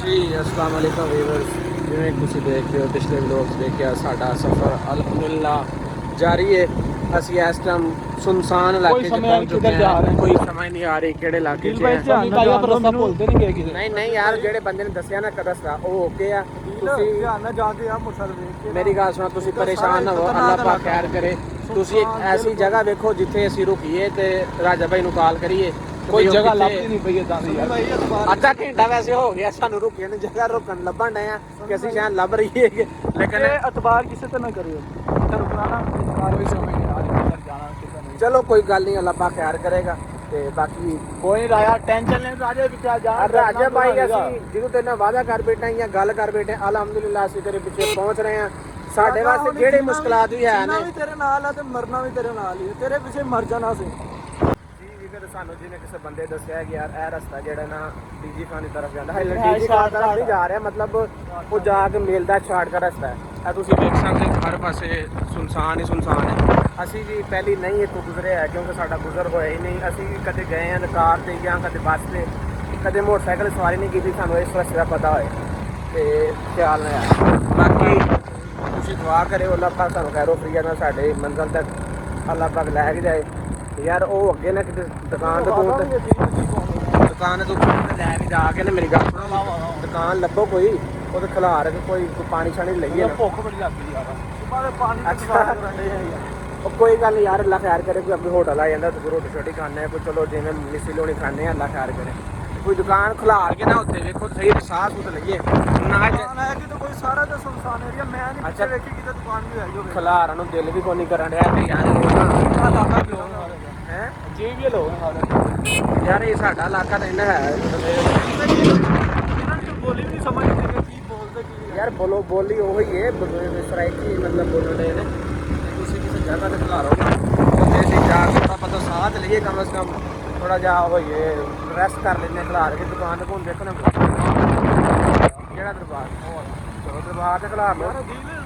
जी अस्सलाम वालेकुम व्यूअर्स, जिवें तुसीं देख रहे हो पिछले व्लॉग्स देखिया साडा सफ़र अल्हम्दुलिल्लाह जारी है। ਅਸੀਂ ਇਸ ਟਾਈਮ ਸੁਨਸਾਨ ਇਲਾਕੇ 'ਚ ਪਹੁੰਚ ਚੁੱਕੇ ਹਾਂ। ਕੋਈ ਸਮਝ ਨਹੀਂ ਆ ਰਹੀ ਕਿਹੜੇ ਇਲਾਕੇ 'ਚ ਹੈ। ਨਹੀਂ ਨਹੀਂ ਯਾਰ, ਜਿਹੜੇ ਬੰਦੇ ਨੇ ਦੱਸਿਆ ਨਾ ਕਦਸਤਾ ਉਹ ਓਕੇ ਆ। ਤੁਸੀਂ ਮੇਰੀ ਗੱਲ ਸੁਣੋ, ਤੁਸੀਂ ਪਰੇਸ਼ਾਨ ਨਾ ਹੋ, ਅੱਲਾਹ ਪਾਕ ਖੈਰ ਕਰੇ। ਤੁਸੀਂ ਇੱਕ ਐਸੀ ਜਗ੍ਹਾ ਵੇਖੋ ਜਿੱਥੇ ਅਸੀਂ ਰੁਕੀਏ ਤੇ ਰਾਜਾ ਭਾਈ ਨੂੰ ਕਾਲ ਕਰੀਏ। ਕੋਈ ਜਗ੍ਹਾ ਲੱਭਦੀ ਨਹੀਂ ਪਈ ਇਦਾਂ ਦੀ ਯਾਰ। ਅੱਧਾ ਘੰਟਾ ਵੈਸੇ ਹੋ ਗਿਆ ਸਾਨੂੰ ਰੁਕੇ ਨੇ, ਜਗ੍ਹਾ ਰੁਕਣ ਲੱਭਣ ਡਏ ਆ ਕਿ ਅਸੀਂ ਸ਼ਾਇਦ ਲੱਭ ਰਹੀਏ, ਲੇਕਿਨ ਇਤਬਾਰ ਕਿਸੇ ਤੇ ਨਾ ਕਰਿਓ। ਚਲੋ ਕੋਈ ਗੱਲ ਨਹੀਂ, ਅੱਲਾਹ ਪਾਕ ਖੈਰ ਕਰੇਗਾ। ਤੇ ਬਾਕੀ ਕੋਈ ਰਾਇਆ ਟੈਨਸ਼ਨ ਨਹੀਂ, ਰਾਜੇ ਵਿੱਚ ਆ ਜਾ। ਰਾਜਾ ਭਾਈ ਅਸੀਂ ਜਿਹਨੂੰ ਤੇਰੇ ਨਾਲ ਵਾਅਦਾ ਕਰ ਬੈਠੇ ਜਾਂ ਗੱਲ ਕਰ ਬੈਠੇ, ਅਲਹਮਦੁਲਿਲਾ ਅਸੀਂ ਤੇਰੇ ਪਿੱਛੇ ਪਹੁੰਚ ਰਹੇ ਹਾਂ। ਸਾਡੇ ਵਾਸਤੇ ਜਿਹੜੇ ਮੁਸ਼ਕਲਾਤ ਵੀ ਹੈ ਨੇ, ਤੇਰੇ ਨਾਲ ਆ ਤੇ ਮਰਨਾ ਵੀ ਤੇਰੇ ਨਾਲ ਹੀ, ਤੇਰੇ ਪਿੱਛੇ ਮਰ ਜਾਣਾ ਸੀ। ਸਾਨੂੰ ਜਿਹਨੇ ਕਿਸੇ ਬੰਦੇ ਦੱਸਿਆ ਕਿ ਯਾਰ ਇਹ ਰਸਤਾ ਜਿਹੜਾ ਨਾ ਡੀਜੀ ਖਾਨ ਦੀ ਤਰਫ ਜਾਂਦਾ ਹੈ, ਡੀਜੀ ਖਾਨ ਤਰਫ ਨਹੀਂ ਜਾ ਰਿਹਾ, ਮਤਲਬ ਉਹ ਜਾ ਕੇ ਮੇਲ ਦਾ ਛਾੜ ਦਾ ਰਸਤਾ ਹੈ। ਇਹ ਤੁਸੀਂ ਦੇਖ ਸਕਦੇ ਹੋ ਹਰ ਪਾਸੇ ਸੁਨਸਾਨ ਹੀ ਸੁਨਸਾਨ ਹੈ। ਅਸੀਂ ਵੀ ਪਹਿਲੀ ਨਹੀਂ ਇੱਥੋਂ ਗੁਜ਼ਰੇ ਹੈ ਕਿਉਂਕਿ ਸਾਡਾ ਗੁਜ਼ਰ ਹੋਇਆ ਹੀ ਨਹੀਂ। ਅਸੀਂ ਕਦੇ ਗਏ ਹਾਂ ਕਾਰ 'ਤੇ ਜਾਂ ਕਦੇ ਬੱਸ 'ਤੇ, ਕਦੇ ਮੋਟਰਸਾਈਕਲ ਸਵਾਰੀ ਨਹੀਂ ਕੀਤੀ, ਸਾਨੂੰ ਇਸ ਰਸਤੇ ਦਾ ਪਤਾ ਹੋਏ ਤੇ ਖਿਆਲ ਨਹੀਂ ਆਇਆ। ਬਾਕੀ ਤੁਸੀਂ ਦੁਆ ਕਰਿਓ ਅੱਲਾਹ ਪਾਕ ਸਾਨੂੰ ਖੈਰੋ ਫਰੀਆ ਨਾਲ ਸਾਡੇ ਮੰਜ਼ਿਲ ਤੱਕ ਅੱਲਾਹ ਪਾਕ ਲੈ ਕੇ ਜਾਏ। ਯਾਰ ਉਹ ਅੱਗੇ ਨਾ ਕਿਤੇ ਦੁਕਾਨ ਦੇ ਕੋਲ ਲੈ ਕੇ ਜਾ ਕੇ ਨਾ, ਮੇਰੀ ਗੱਲ ਸੁਣੋ, ਦੁਕਾਨ ਲੱਭੋ ਕੋਈ ਉਹਦੇ ਖਿਲਾਰ ਕੋਈ ਪਾਣੀ ਛਾਣੀ ਲਈਏ। ਭੁੱਖ ਬੜੀ ਲੱਗਦੀ ਯਾਰ। ਉਹ ਕੋਈ ਗੱਲ ਨਹੀਂ ਯਾਰ, ਅੱਲਾਹ ਖੈਰ ਕਰੇ। ਕੋਈ ਆਪਣੇ ਹੋਟਲ ਆ ਜਾਂਦਾ ਤੁਸੀਂ ਰੋਟੀ ਛੋਟੀ ਖਾਂਦੇ ਆ, ਕੋਈ ਚਲੋ ਜਿਵੇਂ ਮਿੱਸੀ ਲੋਣੀ ਖਾਂਦੇ ਆ, ਅੱਲਾਹ ਖੈਰ ਕਰੇ। ਕੋਈ ਦੁਕਾਨ ਖਿਲਾਰ ਕੇ ਨਾ ਉੱਥੇ ਵੇਖੋ ਸਹੀ ਸਾਹ ਸੁਧ ਲਈਏ ਨਾ ਕੋਈ ਸਾਰਾ ਤਾਂ ਸੁਨਸਾਨ ਏਰੀਆ। ਮੈਂ ਨਹੀਂ ਪਿੱਛੇ ਵੇਖੀ ਕਿਤੇ ਦੁਕਾਨ ਵੀ ਆਈ ਹੋਵੇ। ਖਿਲਾਰਨ ਨੂੰ ਦਿਲ ਵੀ ਕੋਈ ਨਹੀਂ ਕਰਨ ਰਿਹਾ ਤੇ ਯਾਰ ਹੈ ਜੀ ਵੀ ਲੋਕ ਯਾਰ ਇਹ ਸਾਡਾ ਇਲਾਕਾ ਤਾਂ ਇੰਨਾ ਹੈ। ਬੋਲੀ ਵੀ ਨਹੀਂ ਸਮਝਦੇ ਕੀ ਬੋਲਦੇ ਕੀ ਯਾਰ ਬੋਲੀ ਉਹੀ ਹੈ ਸਰਾਇਕੀ, ਮਤਲਬ ਬੋਲਣ ਦੇ ਨੇ। ਤੁਸੀਂ ਕਿਸੇ ਜਗ੍ਹਾ ਤੇ ਖਿਲਾਰੋਗੇ ਉੱਥੇ ਅਸੀਂ ਜਾ ਕੇ ਥੋੜਾ ਪਤਾ ਸਾਹ ਤੇ ਲਈਏ, ਕਮ ਸੇ ਕਮ ਥੋੜਾ ਜਿਹਾ ਹੋਈਏ, ਰੈਸਟ ਕਰ ਲੈਂਦੇ ਖਿਲਾਰ ਕੇ। ਦੁਕਾਨ ਤੇ ਘੁੰਮ ਦੇਖੋ ਨਾ ਕਿਹੜਾ ਦਰਬਾਰ, ਚਲੋ ਦਰਬਾਰ ਤੇ ਖਿਲਾਰ ਲਓ।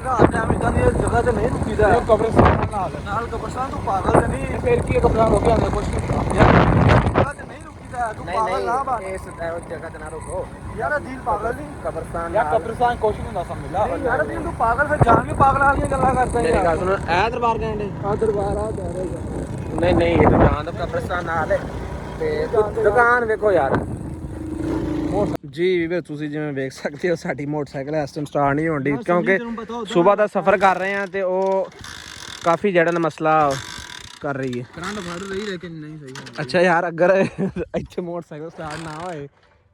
ਰਾਤ ਟਾਈਮ ਇਦਾਂ ਦੀ ਜਗ੍ਹਾ ਤੇ ਨਹੀਂ ਰੁਕੀਦਾ। ਕਬਰਸਤਾਨ ਨਾਲ ਕਬਰਸਤਾਨ ਤੋਂ ਪਾਗਲ ਤੇ ਨਹੀਂ, ਫਿਰ ਕੀ ਕਬਰਸਤਾਨ ਹੋ ਕੇ ਆਉਂਦੇ ਕੁਝ ਜਗ੍ਹਾ ਤੇ ਨਹੀਂ ਰੁਕੀਦਾ। ਤੂੰ ਪਾਗਲ ਨਾ ਬਣ, ਇਸ ਜਗ੍ਹਾ ਤੇ ਨਾ ਰੁਕੋ ਯਾਰ। ਦਿਲ ਪਾਗਲ ਨਹੀਂ, ਕਬਰਸਤਾਨ ਯਾਰ ਕਬਰਸਤਾਨ ਕੁਛ ਨਹੀਂ ਹੁੰਦਾ ਸਮਝਦਾ ਯਾਰ। ਦਿਲ ਤੂੰ ਪਾਗਲ, ਫਿਰ ਜਾਣ ਕੇ ਪਾਗਲਾਂ ਵਾਲੀਆਂ ਗੱਲਾਂ ਕਰਦਾ। ਮੇਰੀ ਗੱਲ ਸੁਣੋ, ਇਹ ਦਰਬਾਰ ਕਹਿੰਦੇ ਆ ਦਰਬਾਰ ਆ ਜਾ ਰਿਹਾ। ਨਹੀਂ ਨਹੀਂ, ਇਹ ਤਾਂ ਜਾਣ ਦਾ ਕਬਰਸਤਾਨ ਨਾਲ ਹੈ। ਤੇ ਦੁਕਾਨ ਵੇਖੋ ਯਾਰ। ਜੀ ਵੀਰ ਤੁਸੀਂ ਜਿਵੇਂ ਵੇਖ ਸਕਦੇ ਹੋ ਸਾਡੀ ਮੋਟਰਸਾਈਕਲ ਇਸ ਟਾਈਮ ਸਟਾਰਟ ਨਹੀਂ ਹੋਣ ਦੀ, ਕਿਉਂਕਿ ਸਵੇਰ ਦਾ ਸਫ਼ਰ ਕਰ ਰਹੇ ਹਾਂ ਤੇ ਉਹ ਕਾਫੀ ਜਿਹੜਾ ਮਸਲਾ ਕਰ ਰਹੀ ਹੈ। ਕਰੰਟ ਫੜ ਰਹੀ ਲੇਕਿਨ ਨਹੀਂ ਸਹੀ। ਅੱਛਾ ਯਾਰ, ਅਗਰ ਇੱਥੇ ਮੋਟਰਸਾਈਕਲ ਸਟਾਰਟ ਨਾ ਹੋਏ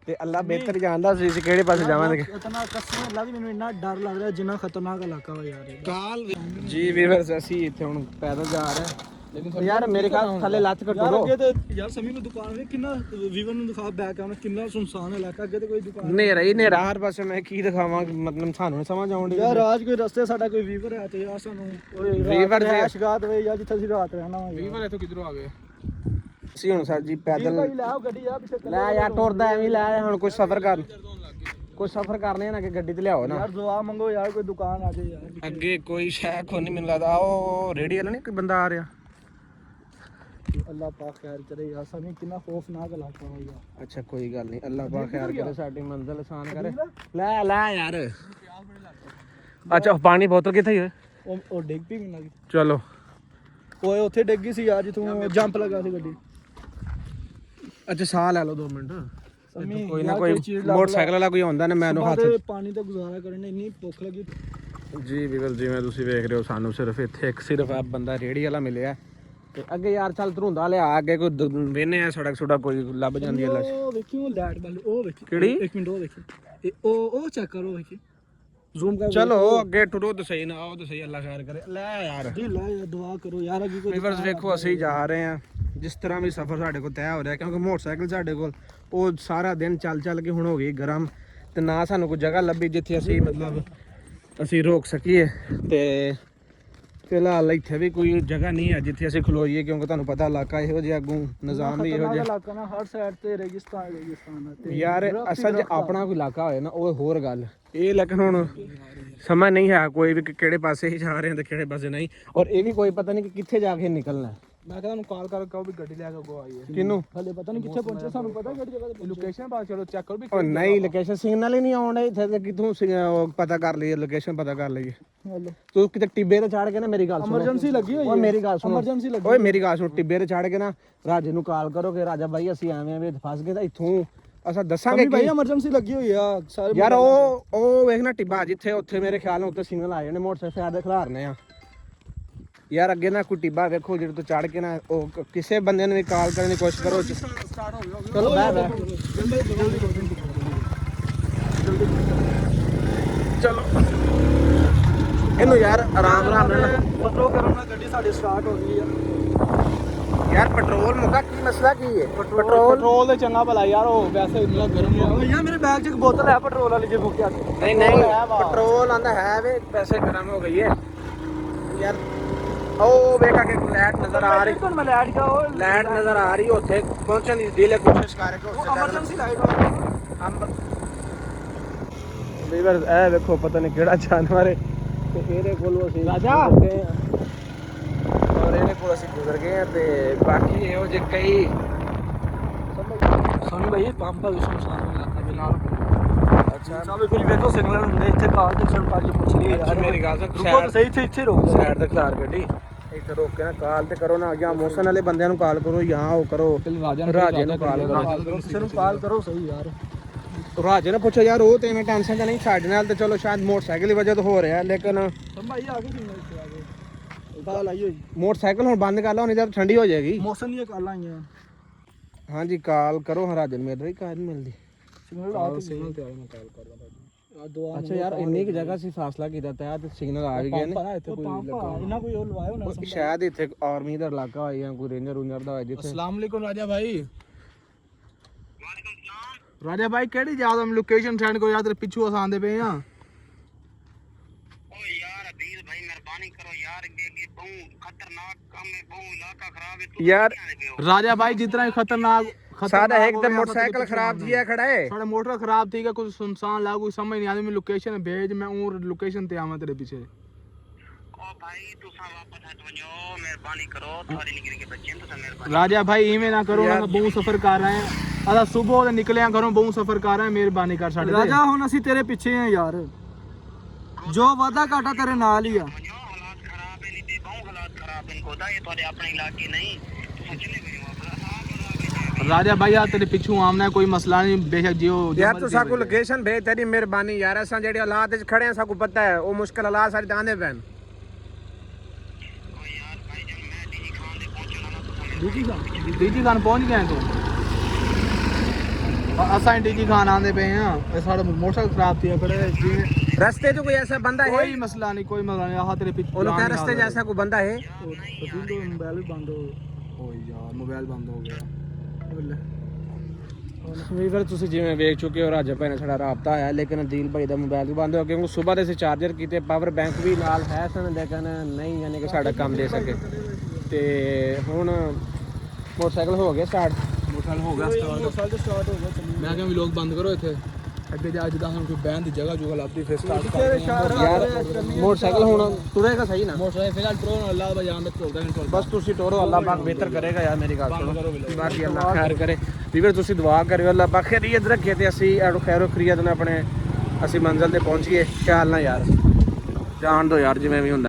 ਤੇ ਅੱਲਾ ਬਿਹਤਰ ਜਾਣਦਾ ਸੀ ਕਿਹੜੇ ਪਾਸੇ ਜਾਵਾਂਗੇ। ਇਤਨਾ ਕਸਮ ਅੱਲਾ ਦੀ, ਮੈਨੂੰ ਇੰਨਾ ਡਰ ਲੱਗ ਰਿਹਾ ਜਿੰਨਾ ਖਤਰਨਾਕ ਇਲਾਕਾ ਵਾ ਯਾਰ ਕਾਲ। ਜੀ ਵੀਰ ਅਸੀਂ ਇੱਥੇ ਹੁਣ ਪੈਦਲ ਜਾ ਰਹੇ ਹਾਂ, ਲੇਕਿਨ ਯਾਰ ਮੇਰੇ ਖਿਆਲ ਥੱਲੇ ਲੱਤ ਕੱਟੋ। ਅੱਗੇ ਤੇ ਯਾਰ ਸਮੀ ਨੂੰ ਦੁਕਾਨ ਵੇ ਕਿੰਨਾ ਵੀਵਰ ਨੂੰ ਦਿਖਾ ਬੈਕ ਆਉਣਾ, ਕਿੰਨਾ ਸੁਨਸਾਨ ਇਲਾਕਾ। ਅੱਗੇ ਤੇ ਕੋਈ ਦੁਕਾਨ ਹਨੇਰਾ ਹੀ ਹਨੇਰਾ ਹਰ ਪਾਸੇ। ਮੈਂ ਕੀ ਦਿਖਾਵਾਂ, ਮਤਲਬ ਸਾਨੂੰ ਸਮਝ ਆਉਣ ਦੀ ਯਾਰ। ਰਾਜ ਕੋਈ ਰਸਤੇ ਸਾਡਾ ਕੋਈ ਵੀਵਰ ਹੈ ਤੇ ਯਾਰ ਸਾਨੂੰ ਵੀਵਰ ਦੇ ਅਸ਼ਗਾਤ ਵੇ ਯਾਰ, ਜਿੱਥੇ ਅਸੀਂ ਰਾਤ ਰਹਿਣਾ ਵਾ। ਵੀਵਰ ਇੱਥੋਂ ਕਿੱਧਰੋਂ ਆ ਗਏ ਅਸੀਂ ਹੁਣ ਸਰ ਜੀ ਪੈਦਲ। ਲੈ ਆਓ ਗੱਡੀ ਆ ਪਿੱਛੇ ਲੈ ਯਾਰ, ਟੁਰਦਾ ਐਵੇਂ ਲੈ। ਹੁਣ ਕੋਈ ਸਫ਼ਰ ਕਰਨੇ ਨਾ ਕਿ ਗੱਡੀ ਤੇ ਲਿਆਓ ਨਾ ਯਾਰ। ਦੁਆ ਮੰਗੋ ਯਾਰ, ਕੋਈ ਦੁਕਾਨ ਆ ਜਾਏ ਯਾਰ। ਅੱਗੇ ਕੋਈ ਸ਼ੈ ਕੋ ਨਹੀਂ ਮੈਨੂੰ ਲੱਗਦਾ। ਉਹ ਰੇੜੀ ਵਾਲਾ ਨਹੀਂ ਕੋਈ ਬੰਦਾ ਆ ਰਿਹਾ। ਅੱਲਾਹ ਪਾਕ ਖੈਰ ਕਰੇ ਯਾਰ। ਸਮੀ ਕਿੰਨਾ ਖੌਫਨਾਕ ਇਲਾਕਾ ਵਾ ਯਾਰ। ਅੱਛਾ ਕੋਈ ਗੱਲ ਨਹੀਂ, ਅੱਲਾਹ ਪਾਕ ਖੈਰ ਕਰੇ, ਸਾਡੀ ਮੰਜ਼ਿਲ ਆਸਾਨ ਕਰੇ। ਲੈ ਯਾਰ। ਅੱਛਾ ਪਾਣੀ ਬੋਤਲ ਕਿੱਥੇ ਹੈ? ਉਹ ਡਿੱਗ ਪਈ ਮੈਨੂੰ ਲੱਗੀ। ਚਲੋ ਓਏ ਉੱਥੇ ਡਿੱਗੀ ਸੀ ਯਾਰ ਜਿੱਥੋਂ ਜੰਪ ਲੱਗਾ ਸੀ ਗੱਡੀ। ਅੱਛਾ ਸਾਹ ਲੈ ਲਓ 2 ਮਿੰਟ। ਸਮੀ ਕੋਈ ਨਾ ਕੋਈ ਮੋਟਰਸਾਈਕਲ ਵਾਲਾ ਕੋਈ ਆਉਂਦਾ ਨਾ, ਮੈਨੂੰ ਹੱਥ ਪਾਣੀ ਦਾ ਗੁਜ਼ਾਰਾ ਕਰਨ ਨੇ, ਇੰਨੀ ਭੁੱਖ ਲੱਗੀ। ਜੀ ਵੀਰ ਜਿਵੇਂ ਤੁਸੀਂ ਵੇਖ ਰਹੇ ਹੋ, ਸਾਨੂੰ ਸਿਰਫ ਇੱਥੇ ਸਿਰਫ ਆ ਬੰਦਾ ਰੇੜੀ ਵਾਲਾ ਮਿਲਿਆ ਤੇ ਅੱਗੇ ਯਾਰ ਚੱਲ ਧਰੂੰਦਾ ਲਿਆ। ਅੱਗੇ ਕੋਈ ਵੇਨੇ ਆ ਸੜਕ ਸੁੜਾ ਕੋਈ ਲੱਭ ਜਾਂਦੀ ਹੈ। ਉਹ ਵੇਖੀ ਉਹ ਲਾਈਟ ਵਾਲੀ, ਉਹ ਵੇਖੀ ਕਿਹੜੀ? 1 ਮਿੰਟ ਉਹ ਵੇਖੀ, ਉਹ ਚੈੱਕ ਕਰੋ, ਵੇਖੀ ਜ਼ੂਮ ਕਰ। ਚਲੋ ਅੱਗੇ ਟੁਰੋ ਤਾਂ ਸਹੀ ਨਾ, ਉਹ ਤਾਂ ਸਹੀ, ਅੱਲਾ ਖੈਰ ਕਰੇ। ਲੈ ਯਾਰ ਜੀ ਲੈ ਯਾਰ, ਦੁਆ ਕਰੋ ਯਾਰ। ਅੱਗੇ ਕੋਈ ਵੀਵਰਸ ਵੇਖੋ, ਅਸੀਂ ਜਾ ਰਹੇ ਹਾਂ ਜਿਸ ਤਰ੍ਹਾਂ ਵੀ ਸਫ਼ਰ ਸਾਡੇ ਕੋਲ ਤੈਅ ਹੋ ਰਿਹਾ, ਕਿਉਂਕਿ ਮੋਟਰਸਾਈਕਲ ਸਾਡੇ ਕੋਲ ਉਹ ਸਾਰਾ ਦਿਨ ਚੱਲ ਕੇ ਹੁਣ ਹੋ ਗਈ ਗਰਮ, ਤੇ ਨਾ ਸਾਨੂੰ ਕੋਈ ਜਗ੍ਹਾ ਲੱਭੀ ਜਿੱਥੇ ਅਸੀਂ ਮਤਲਬ ਅਸੀਂ ਰੋਕ ਸਕੀਏ। ਤੇ ਫਿਲਹਾਲ ਇੱਥੇ ਵੀ ਕੋਈ ਜਗ੍ਹਾ ਨਹੀਂ ਹੈ ਜਿੱਥੇ ਅਸੀਂ ਖਲੋਈਏ, ਕਿਉਂਕਿ ਤੁਹਾਨੂੰ ਪਤਾ ਇਲਾਕਾ ਇਹੋ ਜਿਹਾ, ਅੱਗੋਂ ਨਿਜ਼ਾਮ ਵੀ ਇਹੋ ਜਿਹਾ ਇਲਾਕਾ ਨਾ, ਹਰ ਸਾਈਡ ਤੇ ਰੇਗਿਸਤਾਨ ਹੈ ਯਾਰ। ਅਸਲ 'ਚ ਆਪਣਾ ਕੋਈ ਇਲਾਕਾ ਹੋਏ ਨਾ ਉਹ ਹੋਰ ਗੱਲ ਇਹ, ਲੇਕਿਨ ਹੁਣ ਸਮਝ ਨਹੀਂ ਹੈ ਕੋਈ ਵੀ ਕਿ ਕਿਹੜੇ ਪਾਸੇ ਹੀ ਜਾ ਰਹੇ ਹਾਂ ਤੇ ਕਿਹੜੇ ਪਾਸੇ ਨਹੀਂ। ਔਰ ਇਹ ਵੀ ਕੋਈ ਪਤਾ ਨਹੀਂ ਕਿ ਕਿੱਥੇ ਜਾ ਕੇ ਨਿਕਲਣਾ। ਮੈਂ ਕਹਿੰਦਾ ਨੂੰ ਕਾਲ ਕਰ ਕਹੋ ਵੀ ਗੱਡੀ ਲੈ ਕੇ ਅੱਗੋਂ ਆਈ ਹੈ ਕਿਨੂੰ ਹਲੇ ਪਤਾ ਨਹੀਂ ਕਿੱਥੇ ਪਹੁੰਚੇ ਸਾਨੂੰ ਪਤਾ ਕਿਹੜੀ ਜਗ੍ਹਾ ਤੇ ਲੋਕੇਸ਼ਨ ਬਾਅਦ ਚਲੋ ਚੈੱਕ ਕਰੋ ਵੀ ਉਹ ਨਹੀਂ ਲੋਕੇਸ਼ਨ ਸਿਗਨਲ ਹੀ ਨਹੀਂ ਆਉਂਦਾ ਇੱਥੇ ਤੇ ਕਿਥੋਂ ਉਹ ਪਤਾ ਕਰ ਲਈਏ ਲੋਕੇਸ਼ਨ ਪਤਾ ਕਰ ਲਈਏ ਤੂੰ ਕਿਤੇ ਟਿੱਬੇ ਤੇ ਚੜ ਕੇ ਨਾ ਮੇਰੀ ਗੱਲ ਸੁਣ ਐਮਰਜੈਂਸੀ ਲੱਗੀ ਹੋਈ ਹੈ ਓਏ ਮੇਰੀ ਗੱਲ ਸੁਣ ਐਮਰਜੈਂਸੀ ਲੱਗੀ ਓਏ ਮੇਰੀ ਗੱਲ ਸੁਣ ਟਿੱਬੇ ਤੇ ਚੜ ਕੇ ਨਾ ਰਾਜੇ ਨੂੰ ਕਾਲ ਕਰੋ ਕਿ ਰਾਜਾ ਬਾਈ ਅਸੀਂ ਐਵੇਂ ਐਵੇਂ ਫਸ ਗਏ ਤਾਂ ਇੱਥੋਂ ਅਸਾਂ ਦੱਸਾਂਗੇ ਭਾਈ ਐਮਰਜੈਂਸੀ ਲੱਗੀ ਹੋਈ ਆ ਸਾਰੇ ਯਾਰ ਉਹ ਵੇਖ ਨਾ ਟਿੱਬਾ ਜਿੱਥੇ ਉੱਥੇ ਮੇਰੇ ਖਿਆਲ ਨਾਲ ਉੱਤੇ ਸਿਗਨਲ ਆ ਜਾਣੇ ਮੋਟਰਸਾਈਕਲ ਸਾਈਡ ਦੇ ਖਿਲਾਰਨੇ ਆ ਯਾਰ ਅੱਗੇ ਨਾ ਕੋਈ ਟਿੱਬਾ ਵੇਖੋ ਜਿਹੜੇ ਤੋਂ ਚੜ ਕੇ ਨਾ ਉਹ ਕਿਸੇ ਬੰਦੇ ਨੂੰ ਵੀ ਕਾਲ ਕਰਨ ਦੀ ਕੋਸ਼ਿਸ਼ ਕਰੋ ਸਟਾਰਟ ਹੋ ਗਿਆ ਚਲੋ ਬਹਿ ਚਲੋ ਇਹਨੂੰ ਯਾਰ ਆਰਾਮ ਨਾਲ ਪਟਰੋਲ ਕਰਨ ਨਾਲ ਗੱਡੀ ਸਾਡੀ ਸਟਾਰਟ ਹੋ ਗਈ ਆ ਯਾਰ ਪੈਟਰੋਲ ਮੁੱਕਾ ਕੀ ਮਸਲਾ ਕੀ ਹੈ ਪੈਟਰੋਲ ਤੇ ਚੰਗਾ ਭਲਾ ਯਾਰ ਉਹ ਵੈਸੇ ਇੰਨਾ ਗਰਮ ਹੋ ਗਿਆ ਮੇਰੇ ਬੈਗ 'ਚ ਇੱਕ ਬੋਤਲ ਹੈ ਪੈਟਰੋਲ ਵਾਲੀ ਜੇ ਮੁੱਕਿਆ ਨਹੀਂ ਨਹੀਂ ਪੈਟਰੋਲ ਆਂਦਾ ਹੈ ਵੇ ਪੈਸੇ ਗਰਮ ਹੋ ਗਈ ਹੈ ਯਾਰ ਉਹ ਵੇਖਾ ਕਿ ਲਾਈਟ ਨਜ਼ਰ ਆ ਰਹੀ ਮੈਂ ਲਾਈਟ ਦਾ ਉਹ ਲਾਈਟ ਨਜ਼ਰ ਆ ਰਹੀ ਉੱਥੇ ਪਹੁੰਚਣ ਦੀ ਦਿਲ ਕੋਸ਼ਿਸ਼ ਕਰ ਰਿਹਾ ਉਹ ਐਮਰਜੈਂਸੀ ਲਾਈਟ ਵੀਰ ਇਹ ਵੇਖੋ ਪਤਾ ਨਹੀਂ ਕਿਹੜਾ ਜਾਨਵਰ ਹੈ ਤੇ ਇਹਦੇ ਕੋਲੋਂ ਅਸੀਂ ਰਾਜਾ ਔਰ ਇਹਦੇ ਕੋਲ ਅਸੀਂ ਗੁਜ਼ਰ ਗਏ ਆ ਤੇ ਬਾਕੀ ਇਹੋ ਜਿਹੇ ਕਈ ਸਾਨੂੰ ਭਾਈ ਪੰਪ ਆ ਵਿਸ਼ਨੂੰ ਸਾਹਮਣੇ ਇਲਾਕਾ ਦੇ ਨਾਲ ਅੱਛਾ ਸਾਹਮਣੇ ਫਿਰ ਵੇਖੋ ਸਿਗਨਲ ਹੁੰਦੇ ਇੱਥੇ ਕਾਰ ਤੇ ਸਰਕਾਰ ਪੁੱਛ ਰਹੀ ਹੈ ਯਾਰ ਮੇਰੀ ਗੱਲ ਸੁਣ ਰੁਕੋ ਸਹੀ ਇੱਥੇ ਰੁਕ ਸਾਈਡ ਤੇ ਖਲਾਰ ਗੱਡੀ ਇੱਥੇ ਰੋਕ ਕੇ ਨਾ ਕਾਲ ਤੇ ਕਰੋ ਨਾ ਜਾਂ ਮੋਸ਼ਨ ਵਾਲੇ ਬੰਦਿਆਂ ਨੂੰ ਕਾਲ ਕਰੋ ਜਾਂ ਉਹ ਕਰੋ ਰਾਜੇ ਨੂੰ ਕਾਲ ਕਰੋ ਕਿਸੇ ਨੂੰ ਕਾਲ ਕਰੋ ਸਹੀ ਯਾਰ ਰਾਜੇ ਨੇ ਪੁੱਛਿਆ ਯਾਰ ਉਹ ਤੇ ਐਵੇਂ ਟੈਨਸ਼ਨ ਤਾਂ ਨਹੀਂ ਸਾਡੇ ਨਾਲ ਤੇ ਚਲੋ ਸ਼ਾਇਦ ਮੋਟਰਸਾਈਕਲ ਦੀ ਵਜ੍ਹਾ ਤੋਂ ਹੋ ਰਿਹਾ ਲੇਕਿਨ ਭਾਈ ਆ ਗਏ ਕਿੰਨੇ ਇੱਥੇ ਆ ਗਏ ਕਾਲ ਆਈ ਹੋਈ ਮੋਟਰਸਾਈਕਲ ਹੁਣ ਬੰਦ ਕਰ ਲਾ ਨਹੀਂ ਤਾਂ ਠੰਡੀ ਹੋ ਜਾਏਗੀ ਮੌਸਮ ਦੀਆਂ ਕਾਲਾਂ ਆਈਆਂ ਹਾਂਜੀ ਕਾਲ ਕਰੋ ਰਾਜੇ ਨੂੰ ਮੇਰੇ ਕਾਲ ਨਹੀਂ ਮਿਲਦੀ ਸਿਗਨਲ ਤੇ ਆਇਆ ਮੈਂ ਕਾਲ ਕਰਦਾ ਭਾਈ ਆ ਦੋ ਅੱਛਾ ਯਾਰ ਇੰਨੀ ਕਿ ਜਗ੍ਹਾ ਸੀ ਫਾਸਲਾ ਕੀਤਾ ਤਾਂ ਤੇ ਸਿਗਨਲ ਆ ਵੀ ਗਏ ਨੇ ਇੱਥੇ ਕੋਈ ਇਹਨਾਂ ਕੋਈ ਉਹ ਲਵਾਇਆ ਹੋਣਾ ਸ਼ਾਇਦ ਇੱਥੇ ਆਰਮੀ ਦਾ ਇਲਾਕਾ ਹੋਇਆ ਜਾਂ ਕੋਈ ਰੇਂਜਰ ਰੂਨਰ ਦਾ ਹੋਇਆ ਜਿੱਥੇ अस्सलाम वालेकुम राजा भाई राजा भाई केड़ी याद हम लोकेशन सेंड करो यार तेरे पिछू अस आंदे पे हां ओ यार अबीर भाई मेहरबानी करो यार ये बहुत खतरनाक काम है बहुत इलाका खराब है तू यार राजा भाई जितना ही खतरनाक सारा एकदम मोटरसाइकिल खराब जी है खड़ा है सारा मोटर खराब थी कुछ सुनसान लगा कोई समझ नहीं आती मैं लोकेशन भेज मैं और लोकेशन ते आवा तेरे पीछे ओ भाई तू सा वापस हट वणो मेहरबानी करो थारी निकरी के बच्चे तू मेहरबानी राजा भाई इवें ना करो ना बहुत सफर कर रहे हैं अदा सुबह दे निकले हैं घरों बहुत सफर कर रहे हैं मेहरबानी कर साडे राजा हुन ਅਸੀਂ ਤੇਰੇ ਪਿੱਛੇ हैं यार जो वादा काटा तेरे नाल ही आ वणो हालात खराब है नी दे बहुत हालात खराब है इनको दा ये तोरे अपने इलाके नहीं सच नहीं करियो राजा भाई यार तेरे पिछू आमना है कोई मसला नहीं बेशक जियो यार तू साकू लोकेशन भेज तेरी मेहरबानी यार असां जेडे हालात विच खड़े हैं साकू पता है वो मुश्किल हालात सारे दांदे पैन ओ यार भाई जब मैं डीजी खान दे पहुंचना ना तू डीजी खान पहुंच गए तू असां डीजी खान आंदे पे हैं ये सारा मोटरसाइकिल खराब थी खड़े रास्ते जो कोई ऐसा बंदा है कोई मसला नहीं कोई मसला नहीं आहा तेरे पिछू उन क्या रास्ते जैसा कोई बंदा है मोबाइल भी बंद हो यार मोबाइल बंद हो गया ਵੀ ਫਿਰ ਤੁਸੀਂ ਜਿਵੇਂ ਵੇਖ ਚੁੱਕੇ ਹੋ ਰਾਜਾ ਭਾਈ ਨਾਲ ਸਾਡਾ ਰਾਬਤਾ ਹੈ ਲੇਕਿਨ ਦੀਲ ਭਾਈ ਦਾ ਮੋਬਾਈਲ ਵੀ ਬੰਦ ਹੋ ਗਿਆ ਕਿਉਂਕਿ ਸਵੇਰ ਦੇ ਅਸੀਂ ਚਾਰਜਰ ਕੀਤੇ ਪਾਵਰ ਬੈਂਕ ਵੀ ਨਾਲ ਹੈ ਸਨ ਲੇਕਿਨ ਨਹੀਂ ਯਾਨੀ ਕਿ ਸਾਡਾ ਕੰਮ ਦੇ ਸਕੇ ਤੇ ਹੁਣ ਮੋਟਰਸਾਈਕਲ ਹੋ ਗਿਆ ਸਟਾਰਟ मोटरसाइकिल हो गया स्टार्ट हो गया मैं क्या व्लॉग बंद करो इथे ਅੱਗੇ ਜਾ ਜਿੱਦਾਂ ਹੁਣ ਕੋਈ ਬਹਿਣ ਦੀ ਜਗ੍ਹਾ ਜੁਗਾ ਲੱਭਦੀ ਫਿਰ ਸਟਾਰਟ ਕਰਦੇ ਯਾਰ ਮੋਟਰਸਾਈਕਲ ਹੁਣ ਤੁਰੇਗਾ ਸਹੀ ਨਾ ਮੋਟਰਸਾਈਕਲ ਫਿਲਹਾਲ ਟਰੋਨ ਅੱਲਾਹ ਬਜਾਨ ਦਾ ਚੱਲਦਾ ਕੰਟਰੋਲ ਬਸ ਤੁਸੀਂ ਟੋਰੋ ਅੱਲਾਹ ਪਾਕ ਬਿਹਤਰ ਕਰੇਗਾ ਯਾਰ ਮੇਰੀ ਗੱਲ ਸੁਣੋ ਬਾਕੀ ਅੱਲਾਹ ਖੈਰ ਕਰੇ ਵੀਰ ਤੁਸੀਂ ਦੁਆ ਕਰਿਓ ਅੱਲਾਹ ਪਾਕ ਖੈਰੀਅਤ ਰੱਖੇ ਤੇ ਅਸੀਂ ਐਡੋ ਖੈਰੋ ਖਰੀਅਤ ਨਾਲ ਆਪਣੇ ਅਸੀਂ ਮੰਜ਼ਿਲ ਤੇ ਪਹੁੰਚੀਏ ਖਿਆਲ ਨਾਲ ਯਾਰ ਜਾਣ ਦੋ ਯਾਰ ਜਿਵੇਂ ਵੀ ਹੁੰਦਾ